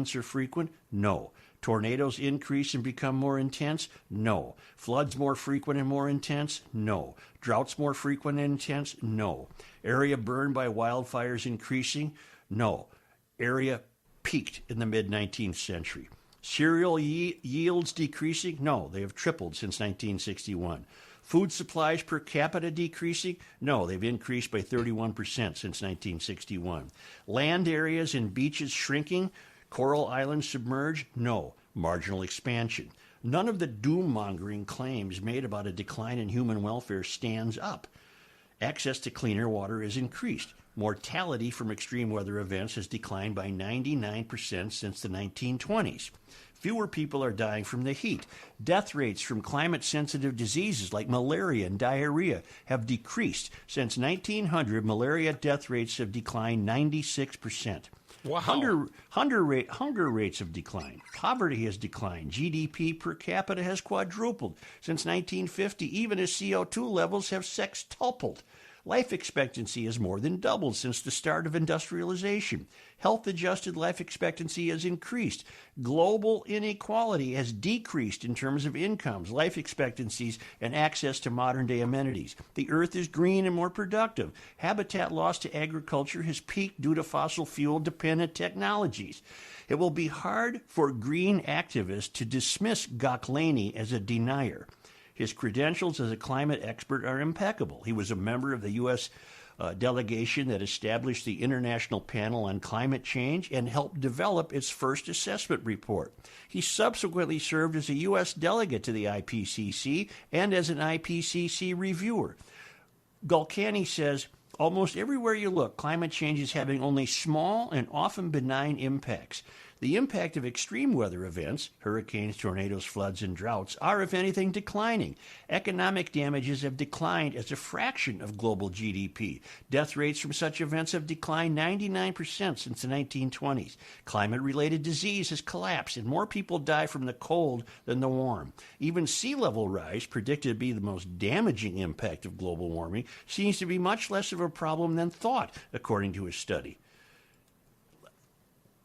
intense or frequent? No. Tornadoes increase and become more intense? No. Floods more frequent and more intense? No. Droughts more frequent and intense? No. Area burned by wildfires increasing? No. Area peaked in the mid-19th century. Cereal yields decreasing? No, they have tripled since 1961. Food supplies per capita decreasing? No, they've increased by 31% since 1961. Land areas and beaches shrinking? Coral islands submerged? No, marginal expansion. None of the doom-mongering claims made about a decline in human welfare stands up. Access to cleaner water is increased. Mortality from extreme weather events has declined by 99% since the 1920s. Fewer people are dying from the heat. Death rates from climate-sensitive diseases like malaria and diarrhea have decreased. Since 1900, malaria death rates have declined 96%. Wow. Hunger rates have declined. Poverty has declined. GDP per capita has quadrupled. Since 1950, even as CO2 levels have sextupled. Life expectancy has more than doubled since the start of industrialization. Health-adjusted life expectancy has increased. Global inequality has decreased in terms of incomes, life expectancies, and access to modern-day amenities. The earth is green and more productive. Habitat loss to agriculture has peaked due to fossil fuel-dependent technologies. It will be hard for green activists to dismiss Gocklany as a denier. His credentials as a climate expert are impeccable. He was a member of the U.S. Delegation that established the International Panel on Climate Change and helped develop its first assessment report. He subsequently served as a U.S. delegate to the IPCC and as an IPCC reviewer. Gocklany says, almost everywhere you look, climate change is having only small and often benign impacts. The impact of extreme weather events, hurricanes, tornadoes, floods, and droughts, are, if anything, declining. Economic damages have declined as a fraction of global GDP. Death rates from such events have declined 99% since the 1920s. Climate-related disease has collapsed, and more people die from the cold than the warm. Even sea level rise, predicted to be the most damaging impact of global warming, seems to be much less of a problem than thought, according to his study.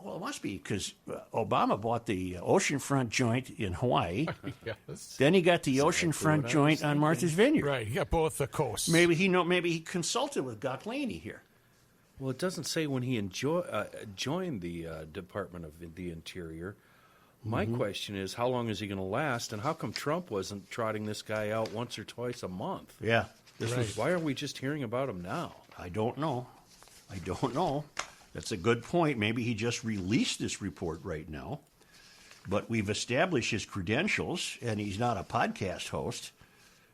Well, it must be because Obama bought the oceanfront joint in Hawaii. Yes. Then he got the oceanfront joint on Martha's Vineyard. Right, he got both the coasts. Maybe he consulted with Gocklany here. Well, it doesn't say when he joined the Department of the Interior. My question is, how long is he going to last, and how come Trump wasn't trotting this guy out once or twice a month? Yeah. Why are we just hearing about him now? I don't know. That's a good point. Maybe he just released this report right now. But we've established his credentials, and he's not a podcast host.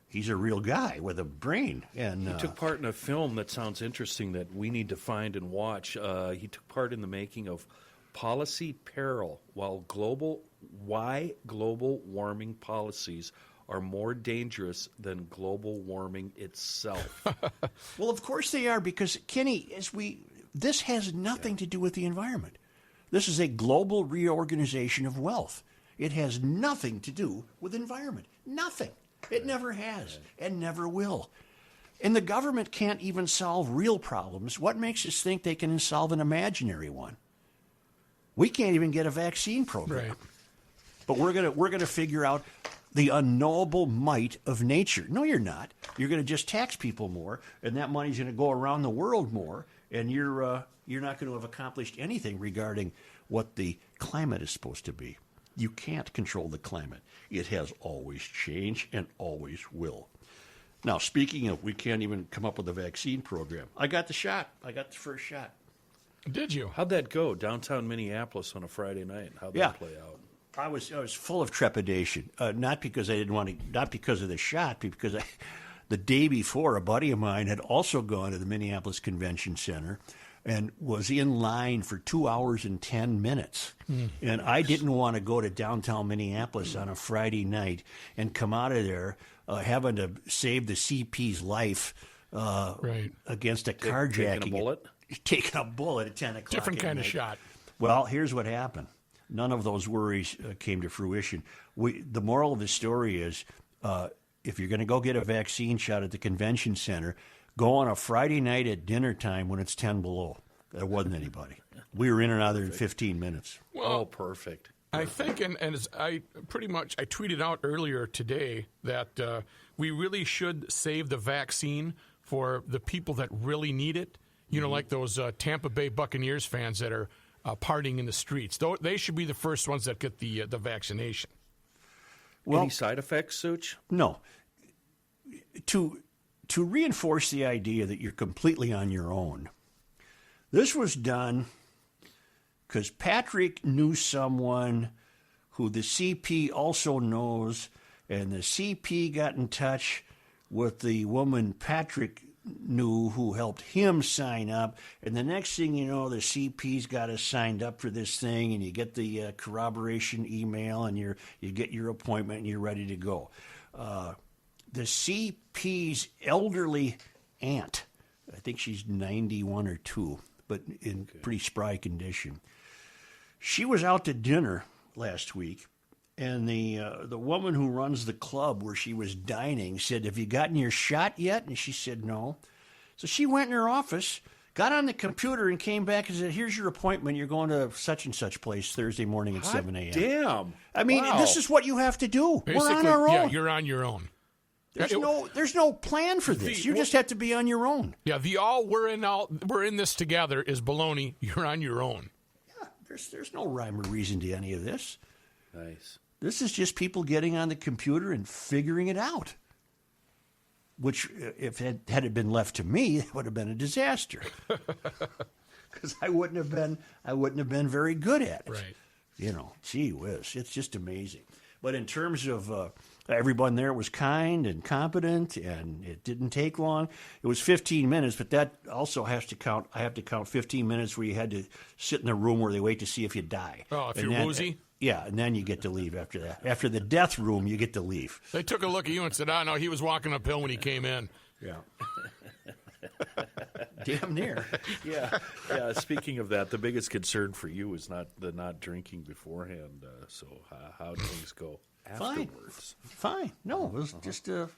He's a real guy with a brain. And he took part in a film that sounds interesting that we need to find and watch. He took part in the making of Policy Peril, why global warming policies are more dangerous than global warming itself. Well, of course they are, because, Kenny, this has nothing to do with the environment. This is a global reorganization of wealth. It has nothing to do with environment. Nothing. It never has and never will. And the government can't even solve real problems. What makes us think they can solve an imaginary one? We can't even get a vaccine program. Right. But we're gonna figure out the unknowable might of nature. No, you're not. You're going to just tax people more, and that money's going to go around the world more, and you're not going to have accomplished anything regarding what the climate is supposed to be. You can't control the climate. It has always changed and always will. Now, speaking of, we can't even come up with a vaccine program. I got the shot. I got the first shot. Did you? How'd that go? Downtown Minneapolis on a Friday night. How'd that play out? I was full of trepidation, not because not because of the shot, because the day before, a buddy of mine had also gone to the Minneapolis Convention Center and was in line for 2 hours and 10 minutes. And I didn't want to go to downtown Minneapolis on a Friday night and come out of there having to save the CP's life against a carjacking. Taking a bullet? Taking a bullet at 10 o'clock. Different kind of shot. Well, here's what happened. None of those worries came to fruition. The moral of the story is, if you're going to go get a vaccine shot at the convention center, go on a Friday night at dinner time when it's 10 below. There wasn't anybody. We were in and out of there in 15 minutes. Oh, perfect. I think, and as I tweeted out earlier today that we really should save the vaccine for the people that really need it. You know, like those Tampa Bay Buccaneers fans that are partying in the streets. They should be the first ones that get the vaccination. Well, Any side effects, Such? no. To reinforce the idea that you're completely on your own, this was done because Patrick knew someone who the CP also knows, and the CP got in touch with the woman Patrick knew who helped him sign up, and the next thing you know, the CP's got us signed up for this thing, and you get the corroboration email, and you get your appointment, and you're ready to go. The CP's elderly aunt, I think she's 91 or 2, but in pretty spry condition. She was out to dinner last week, and the woman who runs the club where she was dining said, "Have you gotten your shot yet?" And she said, "No." So she went in her office, got on the computer, and came back and said, "Here's your appointment. You're going to such and such place Thursday morning at 7 a.m. Damn. I mean, Wow. This is what you have to do. Basically, We're on our own. Yeah, you're on your own. There's no plan for this. You just have to be on your own. Yeah, we're in this together is baloney. You're on your own. Yeah, there's no rhyme or reason to any of this. Nice. This is just people getting on the computer and figuring it out. Which, if had it been left to me, it would have been a disaster. Because I wouldn't have been very good at it. Right. You know, gee whiz, it's just amazing. But in terms of everyone there was kind and competent, and it didn't take long. It was 15 minutes, but that also has to count. I have to count 15 minutes where you had to sit in a room where they wait to see if you die. Oh, if And you're then, woozy? Yeah, and then you get to leave after that. After the death room, you get to leave. They took a look at you and said, "Oh no, he was walking uphill when he came in." Yeah. Damn near. Yeah. Speaking of that, the biggest concern for you is not drinking beforehand. So how do things go afterwards? Fine. No, it was just what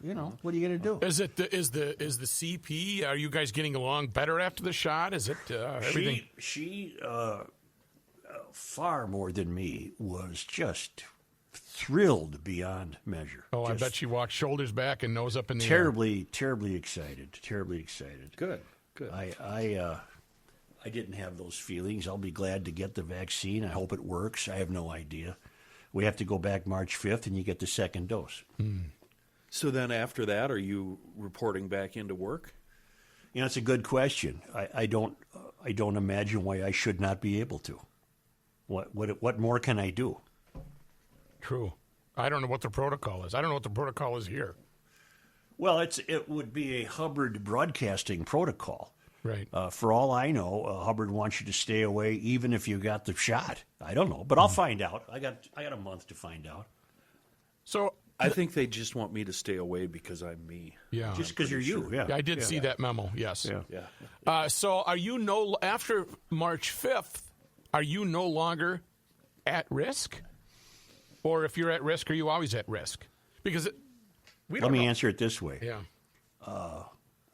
are you going to do? Is the CP? Are you guys getting along better after the shot? Is it everything? She far more than me was just thrilled beyond measure. Oh, I Just bet she walked shoulders back and nose up in the air. terribly excited. Terribly excited. Good. I didn't have those feelings. I'll be glad to get the vaccine. I hope it works. I have no idea. We have to go back March 5th, and you get the second dose. So then after that, are you reporting back into work? You know, it's a good question. I don't imagine why I should not be able to. What more can I do? True. I don't know what the protocol is. I don't know what the protocol is here. Well, it would be a Hubbard broadcasting protocol. Right. For all I know, Hubbard wants you to stay away even if you got the shot. I don't know, but I'll find out. I got a month to find out. So I think they just want me to stay away because I'm me. yeah, Just because you're you, yeah. I did see that memo. Yes. Yeah. So are you after March 5th? Are you no longer at risk? Or if you're at risk, are you always at risk? Because Let me answer it this way. Yeah.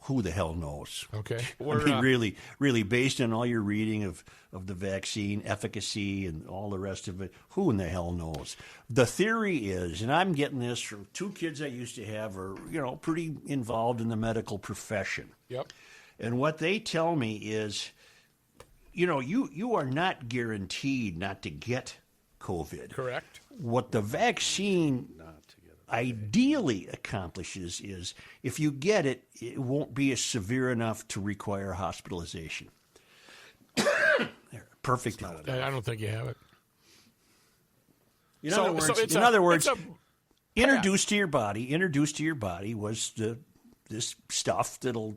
Who the hell knows? Okay. I mean, really, based on all your reading of the vaccine efficacy and all the rest of it, who in the hell knows? The theory is, and I'm getting this from 2 kids I used to have are, pretty involved in the medical profession. Yep. And what they tell me is, you are not guaranteed not to get COVID. Correct. What the vaccine ideally accomplishes is if you get it, it won't be as severe enough to require hospitalization. Perfect. I don't think you have it. In other words, introduced to your body was this stuff that'll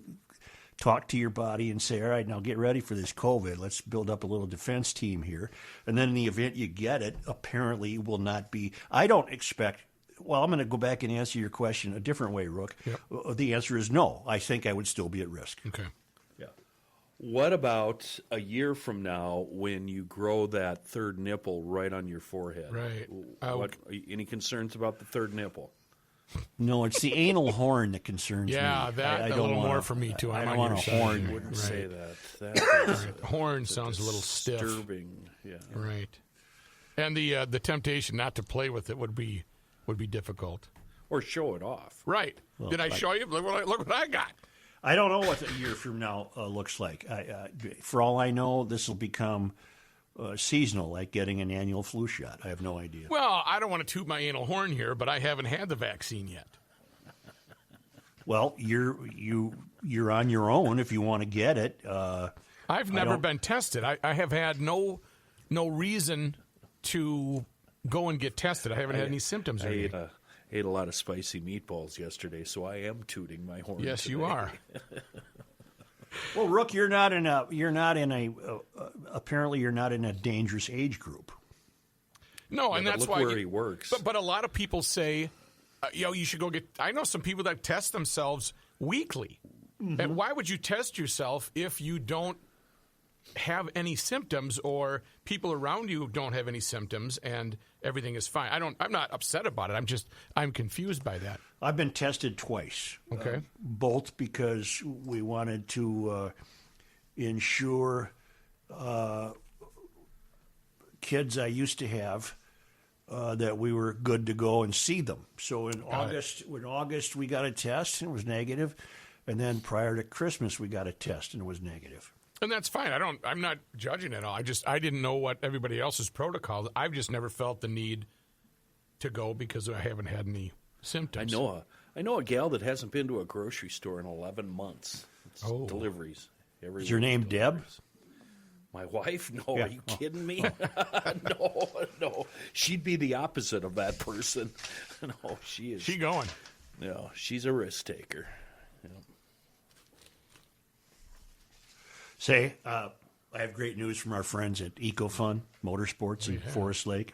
talk to your body and say, all right, now get ready for this COVID. Let's build up a little defense team here. And then in the event you get it, apparently it will not be. I don't expect. Well, I'm going to go back and answer your question a different way, Rook. Yep. The answer is no. I think I would still be at risk. Okay. Yeah. What about a year from now when you grow that third nipple right on your forehead? Right. Any concerns about the third nipple? No, it's the anal horn that concerns me. Yeah, that I a don't little wanna, more for me too. I I'm don't on want your a side. horn. Wouldn't Right. say that. That is Horn sounds a little stiff. disturbing. Yeah. Right. And the temptation not to play with it would be difficult. Or show it off. Right. Did I show you? Look what I got. I don't know what a year from now looks like. For all I know, this will become seasonal, like getting an annual flu shot. I have no idea. Well, I don't want to toot my anal horn here, but I haven't had the vaccine yet. Well, you're on your own if you want to get it. I've never been tested. I have had no reason to go and get tested. I haven't had any symptoms or anything. I ate a lot of spicy meatballs yesterday, so I am tooting my horn. Yes, today. you are. Well, Rook, apparently you're not in a dangerous age group. No, and but that's look why where he works. But a lot of people say, you should go get. I know some people that test themselves weekly. Mm-hmm. And why would you test yourself if you don't have any symptoms, or people around you don't have any symptoms and everything is fine? I'm not upset about it. I'm confused by that. I've been tested twice. Okay. Both because we wanted to ensure kids I used to have that we were good to go and see them. So in August we got a test and it was negative, and then prior to Christmas we got a test and it was negative. And that's fine. I'm not judging at all. I didn't know what everybody else's protocol. I've just never felt the need to go because I haven't had any symptoms. I know a gal that hasn't been to a grocery store in 11 months. It's deliveries. Is your name Deb? My wife? No, Yeah. Are you kidding me? No. She'd be the opposite of that person. No, she is. She going? No, she's a risk taker. Yeah. Say, I have great news from our friends at EcoFun Motorsports in Forest Lake.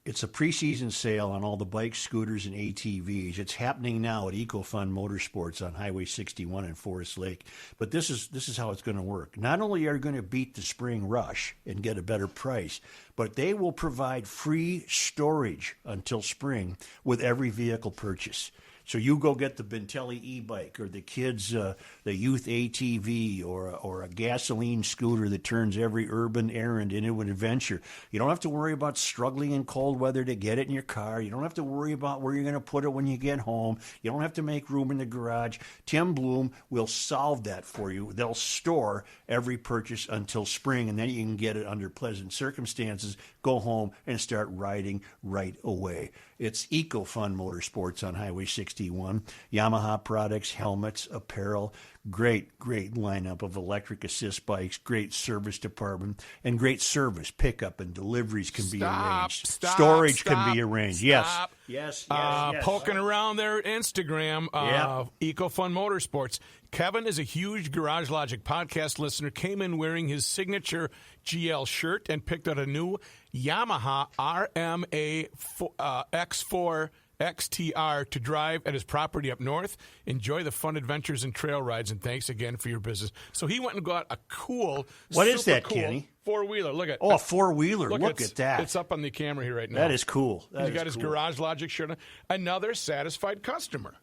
It's a preseason sale on all the bikes, scooters, and ATVs. It's happening now at EcoFun Motorsports on Highway 61 in Forest Lake. But this is how it's going to work. Not only are you going to beat the spring rush and get a better price, but they will provide free storage until spring with every vehicle purchase. So you go get the Bentelli e-bike or the kids, the youth ATV or a gasoline scooter that turns every urban errand into an adventure. You don't have to worry about struggling in cold weather to get it in your car. You don't have to worry about where you're going to put it when you get home. You don't have to make room in the garage. Tim Bloom will solve that for you. They'll store every purchase until spring, and then you can get it under pleasant circumstances, go home, and start riding right away. It's EcoFun Motorsports on Highway 61. Yamaha products, helmets, apparel, great lineup of electric assist bikes, great service department, and great service. Pickup and deliveries can be arranged. Storage can be arranged. Yes. Poking around their Instagram, EcoFun Motorsports. Kevin is a huge Garage Logic podcast listener, came in wearing his signature GL shirt and picked out a new Yamaha RMA X4 XTR to drive at his property up north. Enjoy the fun adventures and trail rides, and thanks again for your business. So he went and got a cool, What is that, cool Kenny? four-wheeler. Look at Oh, a four-wheeler. Look at that. It's up on the camera here right now. That is cool. He's got his Garage Logic shirt on. Another satisfied customer.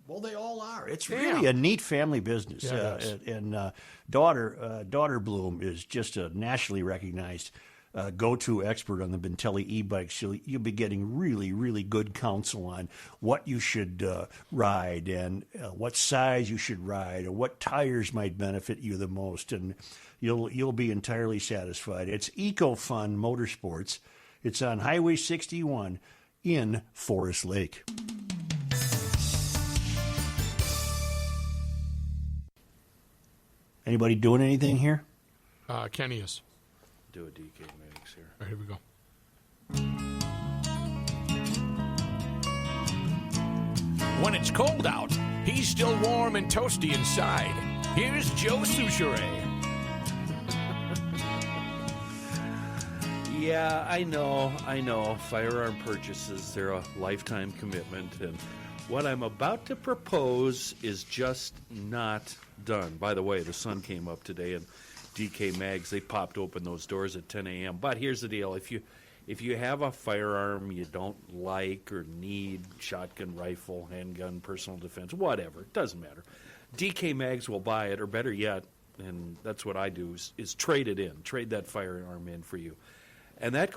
Well, they all are. It's really a neat family business. Yeah, and daughter Bloom is just a nationally recognized go-to expert on the Bentelli e-bikes. You'll be getting really, really good counsel on what you should ride and what size you should ride or what tires might benefit you the most. And you'll be entirely satisfied. It's EcoFun Motorsports. It's on Highway 61 in Forest Lake. Anybody doing anything here? Kenny is. Do a DK mix here. All right, here we go. When it's cold out, he's still warm and toasty inside. Here's Joe Soucheray. Yeah, I know. Firearm purchases, they're a lifetime commitment, and what I'm about to propose is just not done. By the way, the sun came up today, and DK Mags, they popped open those doors at 10 a.m. But here's the deal. If If you have a firearm you don't like or need, shotgun, rifle, handgun, personal defense, whatever, it doesn't matter. DK Mags will buy it, or better yet, and that's what I do, is trade it in. Trade that firearm in for you. And that